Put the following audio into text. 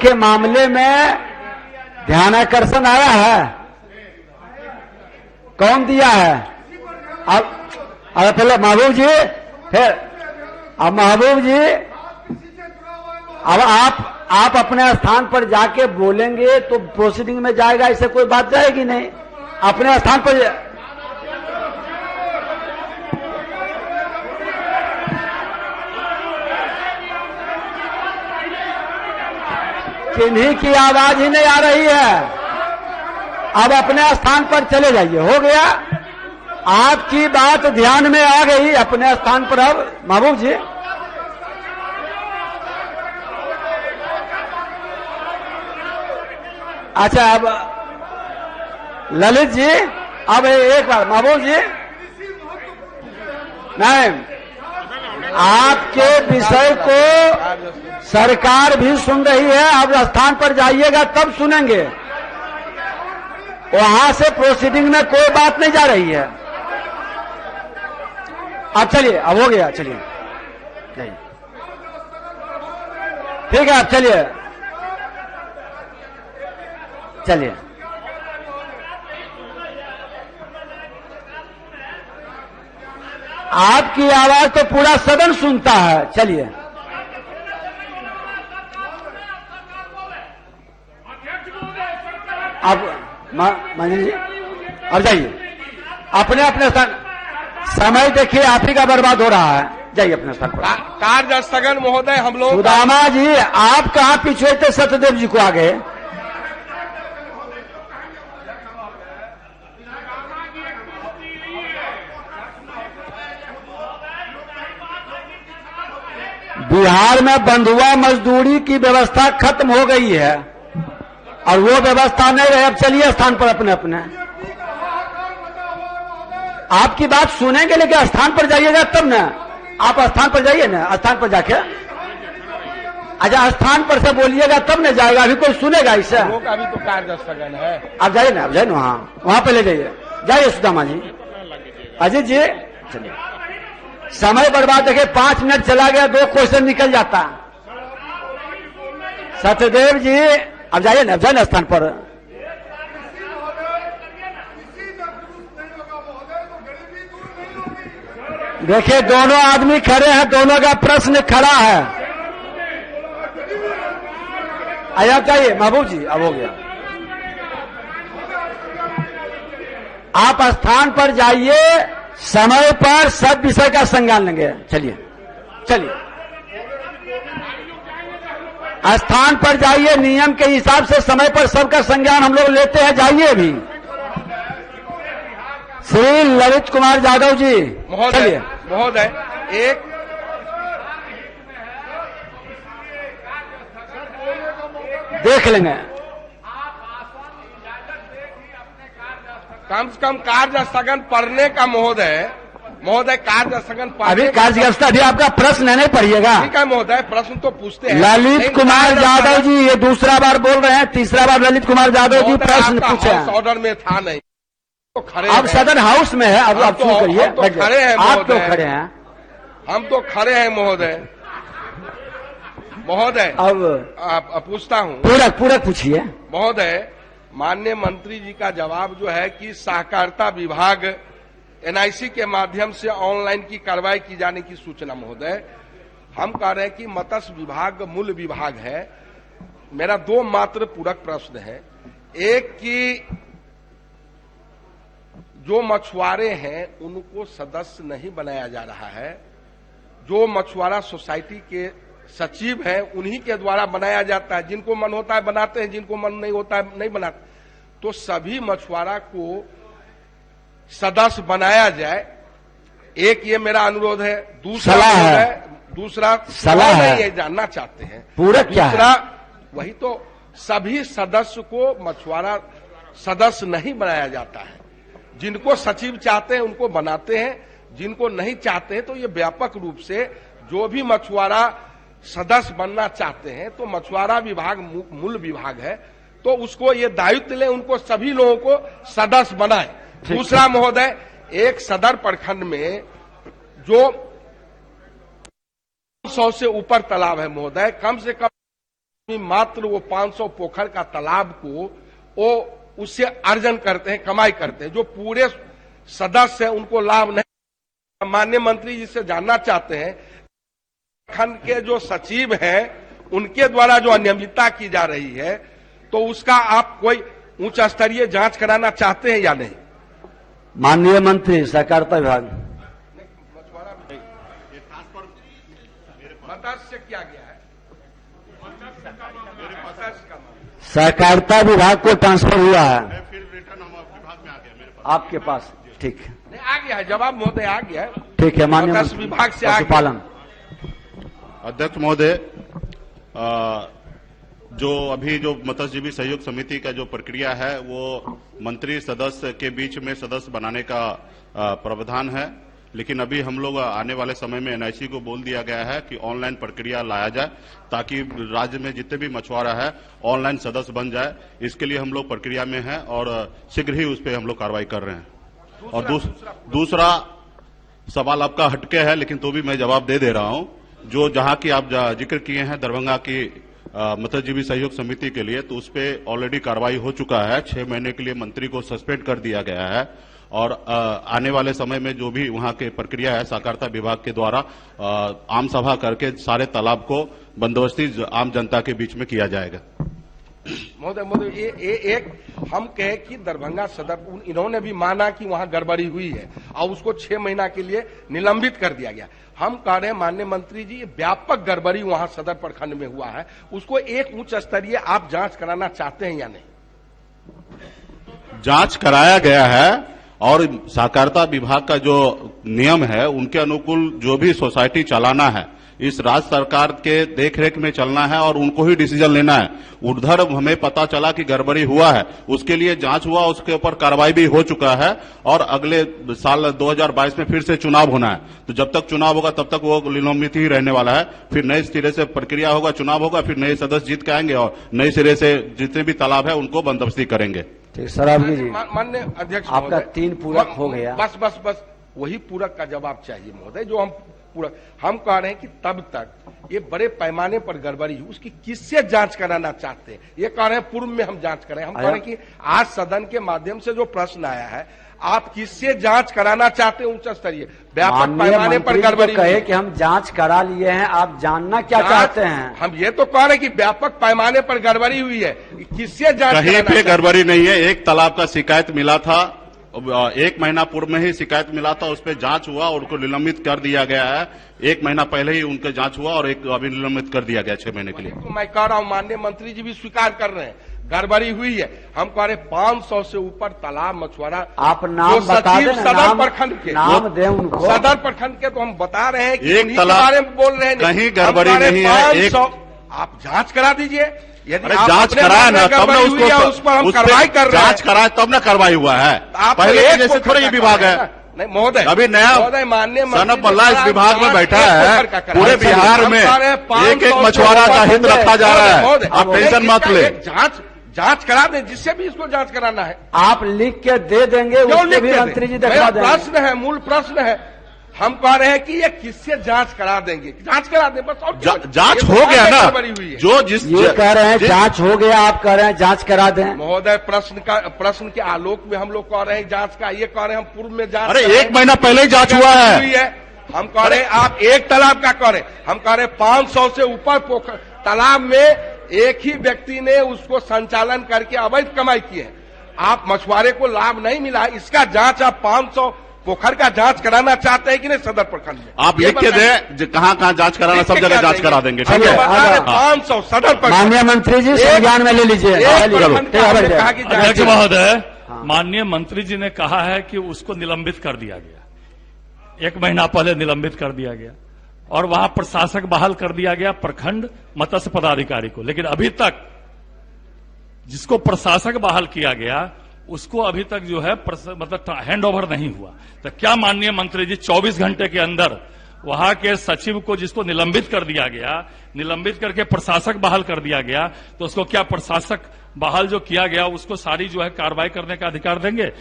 के मामले में ध्यानाकर्षण आया है? कौन दिया है? अब पहले महबूब जी, फिर अब महबूब जी, अब आप अपने स्थान पर जाके बोलेंगे तो प्रोसीडिंग में जाएगा, इससे कोई बात जाएगी नहीं। अपने स्थान पर किन्हीं की आवाज ही नहीं आ रही है। अब अपने स्थान पर चले जाइए, हो गया। आपकी बात ध्यान में आ गई, अपने स्थान पर। अब महबूब जी, अच्छा, अब ललित जी, अब एक बार महबूब जी, नहीं, आपके विषय को सरकार भी सुन रही है। अब स्थान पर जाइएगा तब सुनेंगे, वहां से प्रोसीडिंग में कोई बात नहीं जा रही है। अब चलिए, अब हो गया, चलिए, ठीक है, अब चलिए, चलिए। आपकी आवाज तो पूरा सदन सुनता है। चलिए, अब मंजू जी, अब जाइए अपने अपने स्थान। समय देखिए आप ही का बर्बाद हो रहा है, जाइए अपने स्थान पर। कार्य स्थगन महोदय, हम लोग। सुदामा जी, आप कहाँ पीछे थे? सत्यदेव जी को आगे। बिहार में बंधुआ मजदूरी की व्यवस्था खत्म हो गई है और वो व्यवस्था नहीं रहे। अब चलिए स्थान पर अपने अपने। आपकी बात सुनेंगे, लेकिन स्थान पर जाइएगा तब ना। आप स्थान पर जाइए ना, स्थान पर जाके, अच्छा, स्थान पर से बोलिएगा तब न जाएगा। अभी कोई सुनेगा इससे? अभी तो कार्य स्थगन है। आप जाइए ना, आप जाइए ना, वहां पे ले जाइए। जाइए सुदामा जी। अजीत जी, चलिए, समय बर्बाद। देखिए 5 मिनट चला गया, 2 क्वेश्चन निकल जाता। सत्यदेव जी, अब जाइए ना, जाइए ना स्थान पर। देखिए दोनों आदमी खड़े हैं, दोनों का प्रश्न खड़ा है। आया चाहिए महबूब जी, अब हो गया। आप स्थान पर जाइए, समय पर सब विषय का संज्ञान लेंगे। चलिए चलिए, स्थान पर जाइए, नियम के हिसाब से समय पर सबका संज्ञान हम लोग लेते हैं। जाइए भी। श्री ललित कुमार यादव जी, चलिए। महोदय, एक देख लेंगे, कम से कम कार्य स्थगन पढ़ने का। महोदय कार्य स्थगन अभी कार्य अभी आपका प्रश्न है, नहीं पढ़िएगा। ठीक है महोदय, प्रश्न तो पूछते हैं। ललित कुमार यादव जी ये दूसरा बार बोल रहे हैं, तीसरा बार ललित कुमार यादव जी प्रश्न पूछे हैं। ऑर्डर में था नहीं तो खड़े, अब सदन हाउस में है। अब आप शुरू करिए। खड़े हैं, आप क्यों खड़े हैं? हम तो खड़े हैं महोदय। अब आप पूछता हूँ, पूरक पूछिए। महोदय, माननीय मंत्री जी का जवाब जो है कि सहकारिता विभाग एनआईसी के माध्यम से ऑनलाइन की कार्रवाई की जाने की सूचना। महोदय, हम कह रहे हैं कि मत्स्य विभाग मूल विभाग है। मेरा 2 मात्र पूरक प्रश्न है। एक कि जो मछुआरे हैं उनको सदस्य नहीं बनाया जा रहा है। जो मछुआरा सोसाइटी के सचिव हैं उन्हीं के द्वारा बनाया जाता है। जिनको मन होता है बनाते हैं, जिनको मन नहीं होता है नहीं बनाते। तो सभी मछुआरा को सदस्य बनाया जाए, एक ये मेरा अनुरोध है। दूसरा सलाह है, ये जानना चाहते हैं पूरक क्या है? वही तो, सभी सदस्य को मछुआरा सदस्य नहीं बनाया जाता है। जिनको सचिव चाहते हैं उनको बनाते हैं, जिनको नहीं चाहते हैं तो ये व्यापक रूप से जो भी मछुआरा सदस्य बनना चाहते हैं तो मछुआरा विभाग मूल विभाग है, तो उसको ये दायित्व ले, उनको सभी लोगों को सदस्य बनाए। दूसरा महोदय, एक सदर प्रखंड में जो 100 से ऊपर तालाब है महोदय, कम से कम मात्र वो 500 पोखर का तालाब को वो उससे अर्जन करते हैं, कमाई करते हैं, जो पूरे सदस्य हैं उनको लाभ नहीं। माननीय मंत्री जी से जानना चाहते हैं, खंड के जो सचिव हैं उनके द्वारा जो अनियमितता की जा रही है, तो उसका आप कोई उच्च स्तरीय जांच कराना चाहते हैं या नहीं? माननीय मंत्री सहकारिता विभाग। मत्स्य क्या गया है? सहकारिता विभाग को ट्रांसफर हुआ है, फिर रिटर्न विभाग में आ गया मेरे पास, आपके पास। ठीक है, नहीं आ गया है, जवाब महोदय आ गया है। ठीक है। माननीय मत्स्य विभाग से आ गया। पशुपालन। अध्यक्ष महोदय, जो अभी जो मत्स्यजीवी सहयोग समिति का जो प्रक्रिया है वो मंत्री सदस्य के बीच में सदस्य बनाने का प्रावधान है, लेकिन अभी हम लोग आने वाले समय में एनआईसी को बोल दिया गया है कि ऑनलाइन प्रक्रिया लाया जाए ताकि राज्य में जितने भी मछुआरा है ऑनलाइन सदस्य बन जाए। इसके लिए हम लोग प्रक्रिया में हैं और शीघ्र ही उस पर हम लोग कार्रवाई कर रहे हैं। और दूसरा सवाल आपका हटके है, लेकिन तो भी मैं जवाब दे रहा हूं। जो जहां की आप जिक्र किए हैं दरभंगा की मत्स्यजीवी सहयोग समिति के लिए, तो उस पर ऑलरेडी कार्रवाई हो चुका है। 6 महीने के लिए मंत्री को सस्पेंड कर दिया गया है और आने वाले समय में जो भी वहां की प्रक्रिया है सहकारिता विभाग के द्वारा आम सभा करके सारे तालाब को बंदोबस्ती आम जनता के बीच में किया जाएगा। महोदय एक हम कहे कि दरभंगा सदर, इन्होंने भी माना कि वहां गड़बड़ी हुई है और उसको 6 महीना के लिए निलंबित कर दिया गया। हम कह रहे हैं माननीय मंत्री जी, व्यापक गड़बड़ी वहां सदर प्रखंड में हुआ है, उसको एक उच्च स्तरीय आप जांच कराना चाहते हैं या नहीं? जांच कराया गया है और सहकारिता विभाग का जो नियम है उनके अनुकूल जो भी सोसाइटी चलाना है इस राज्य सरकार के देखरेख में चलना है और उनको ही डिसीजन लेना है। उधर हमें पता चला कि गड़बड़ी हुआ है, उसके लिए जांच हुआ, उसके ऊपर कार्रवाई भी हो चुका है और अगले साल 2022 में फिर से चुनाव होना है। तो जब तक चुनाव होगा तब तक वो निलंबित ही रहने वाला है। फिर नए सिरे से प्रक्रिया होगा, चुनाव होगा, फिर नए सदस्य जीत के आएंगे और नए सिरे से जितने भी तालाब है उनको बंदोबस्ती करेंगे। ठीक सरावगी जी, माननीय अध्यक्ष, आपका 3 पूरक हो गया। बस वही पूरक का जवाब चाहिए महोदय, जो हम पूरक हम कह रहे हैं कि तब तक ये बड़े पैमाने पर गड़बड़ी हुई, उसकी किससे जांच कराना चाहते हैं? ये कह रहे हैं पूर्व में हम जांच करें। हम कह रहे हैं कि आज सदन के माध्यम से जो प्रश्न आया है, आप किससे जांच कराना चाहते हैं उच्च स्तरीय? व्यापक पैमाने पर गड़बड़ी कहे कि हम जांच करा लिए हैं, आप जानना क्या चाहते हैं? हम ये तो कह रहे हैं कि व्यापक पैमाने पर गड़बड़ी हुई है, किससे जांच? कहीं पे गड़बड़ी नहीं है। एक तालाब का शिकायत मिला था, 1 महीना पूर्व में ही शिकायत मिला था, उस पर जांच हुआ और उनको निलंबित कर दिया गया है। 1 महीना पहले ही उनका जांच हुआ और अभी निलंबित कर दिया गया 6 महीने के लिए। तो मैं कह रहा हूं, माननीय मंत्री जी भी स्वीकार कर रहे हैं गड़बड़ी हुई है। हम कह रहे 500 से ऊपर तालाब मछुआरा, आप नाम बता दें, सदर प्रखंड के नाम दें उनको। सदर प्रखंड के तो हम बता रहे हैं कि एक तालाब बारे में बोल रहे हैं, कहीं गड़बड़ी नहीं है। आप जांच करा दीजिए। यदि जांच कराया ना तब ना उस पर हम कार्रवाई कर रहे हैं। जांच कराया तब ना कार्रवाई हुआ है। पहले जैसे थोड़ा ये विभाग है। नहीं महोदय, अभी नया माननीय सनत मल्ला इस विभाग में बैठा है। पूरे बिहार में एक मछुआरा का हित रखा जा रहा है। आप टेंशन मत ले, जांच करा दें, जिससे भी इसको जांच कराना है आप लिख के दे देंगे, उसके भी मंत्री जी दिखा देंगे। प्रश्न है, मूल प्रश्न है। हम कह रहे हैं कि ये किससे जांच करा देंगे? जांच करा दें बस। और जांच हो गया ना, जो जिस ये कह रहे हैं जांच हो गया, आप कह रहे हैं जांच करा दें। महोदय, प्रश्न के आलोक में हम लोग कह रहे हैं जांच का, ये कह रहे हैं हम पूर्व में जांच। अरे 1 महीना पहले ही जांच हुआ है। हम कह रहे हैं आप एक तालाब का कह रहे हैं, हम कह रहे हैं 500 से ऊपर पोखर तालाब में एक ही व्यक्ति ने उसको संचालन करके अवैध कमाई की है। आप मछुआरे को लाभ नहीं मिला, इसका जांच आप 500 पोखर का जांच कराना चाहते हैं कि नहीं सदर प्रखंड में? आप लिख के दें, कहाँ जांच कराना, सब जगह जांच करा देंगे। ठीक है, 500 सदर प्रखंड। माननीय मंत्री जी संज्ञान में ले लीजिए। अध्यक्ष महोदय, माननीय मंत्री जी ने कहा है कि उसको निलंबित कर दिया गया, 1 महीना पहले निलंबित कर दिया गया और वहां प्रशासक बहाल कर दिया गया प्रखंड मत्स्य पदाधिकारी को। लेकिन अभी तक जिसको प्रशासक बहाल किया गया उसको अभी तक जो है मतलब हैंड ओवर नहीं हुआ। तो क्या माननीय मंत्री जी 24 घंटे के अंदर वहां के सचिव को जिसको निलंबित कर दिया गया, निलंबित करके प्रशासक बहाल कर दिया गया, तो उसको क्या प्रशासक बहाल जो किया गया उसको सारी जो है कार्रवाई करने का अधिकार देंगे?